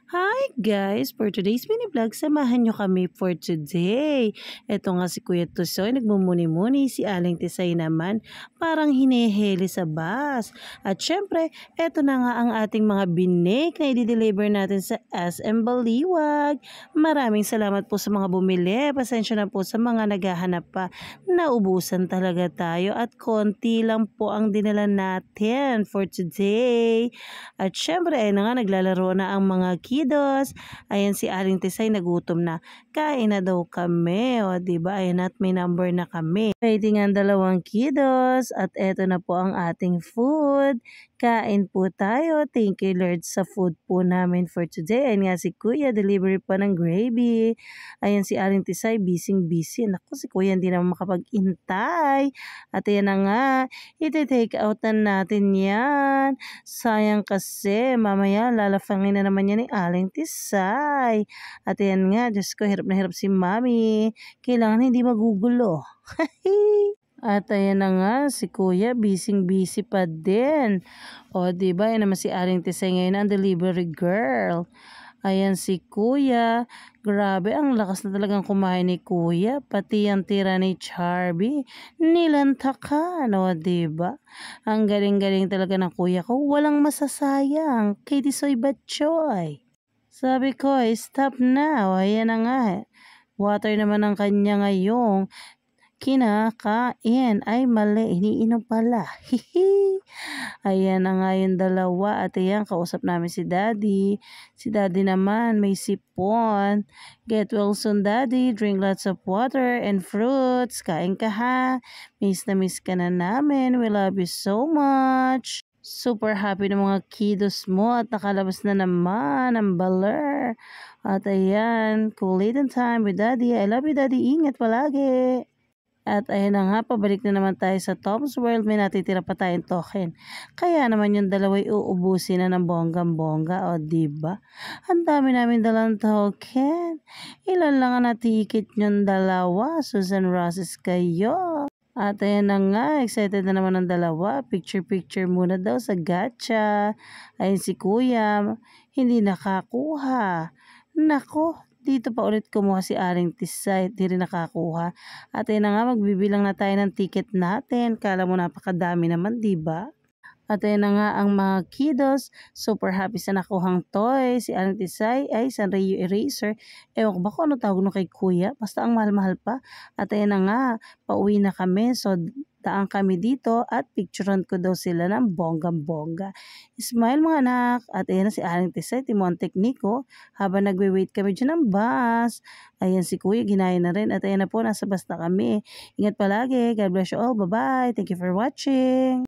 Hi guys! For today's mini vlog, samahan nyo kami for today. Ito nga si Kuya Tusoy, nagmumuni-muni, si Aling Tisay naman, parang hineheli sa bus. At syempre, eto na nga ang ating mga binig na i-deliver natin sa SM Baliwag. Maraming salamat po sa mga bumili. Pasensya na po sa mga naghahanap pa. Naubusan talaga tayo at konti lang po ang dinala natin for today. At syempre, ayun na nga, naglalaro na ang mga kiddos. Ayan si Aling Tisay, nagutom na. Kain na daw kami. O, diba? Ayan at may number na kami. Waiting ang dalawang kiddos. At eto na po ang ating food. Kain po tayo. Thank you Lord sa food po namin for today. Ayan nga si Kuya, delivery pa ng gravy. Ayan si Aling Tisay, busy. Naku, si Kuya hindi naman makapag-intay. At ayan na nga, iti-take out na natin yan. Sayang kasi, mamaya lalafangin na naman yan ni Aling Tisay. At ayan nga, Diyos ko, hirap na hirap si Mami. Kailangan hindi magugulo. At ayan na nga, si Kuya, busy pa din. O, diba, yan naman si Aling Tisay ngayon, ang delivery girl. Ayan si Kuya. Grabe, ang lakas na talagang kumain ni Kuya. Pati ang tira ni Charby. Nilantakan. O, diba? Ang galing-galing talaga ng Kuya ko. Walang masasayang. Kay Tisoy Batchoy. Sabi ko, stop na. O, ayan na nga. Water naman ang kanya ngayong kinakain. Ay, mali. Iniinom pala. Hihi. Ayan na nga yung dalawa. At ayan, kausap namin si Daddy. Si Daddy naman, may sipon. Get well soon, Daddy. Drink lots of water and fruits. Kain ka ha. Miss na miss ka na namin. We love you so much. Super happy ng mga kiddos mo at nakalabas na naman ang baler. At ayan, cool in time with Daddy. I love you, Daddy. Ingat palagi. At ayun na nga, pabalik na naman tayo sa Tom's World. May natitira pa tayong token. Kaya naman yung dalawa'y uubusin na ng bonggang-bongga. O, diba? Ang dami namin dalang token. Ilan lang ang natikit yung dalawa. Susan Roses kayo. At ayan na nga, excited na naman ang dalawa. Picture muna daw sa gacha. Ayun si Kuya, hindi nakakuha. Nako, dito pa ulit kumuha si Aling Tisay, di rin nakakuha. At ayun na nga, magbibilang na tayo ng ticket natin. Kala mo napakadami naman, diba? At ayun na nga ang mga kiddos, super happy sa nakuhang toy. Si Aling Tisay ay Sanrio Eraser. Ewan ko ba kung ano tawag no kay Kuya? Basta ang mahal-mahal pa. At ayun na nga, pauwi na kami. So, daan kami dito at picturean ko daw sila ng bonggang-bongga. Smile mga anak. At ayan na si Aling Tisay, Timon Tekniko. Habang nagwe-wait kami dyan ng bus. Ayan si Kuya, ginaya na rin. At ayan na po, nasa bus na kami. Ingat palagi. God bless you all. Bye-bye. Thank you for watching.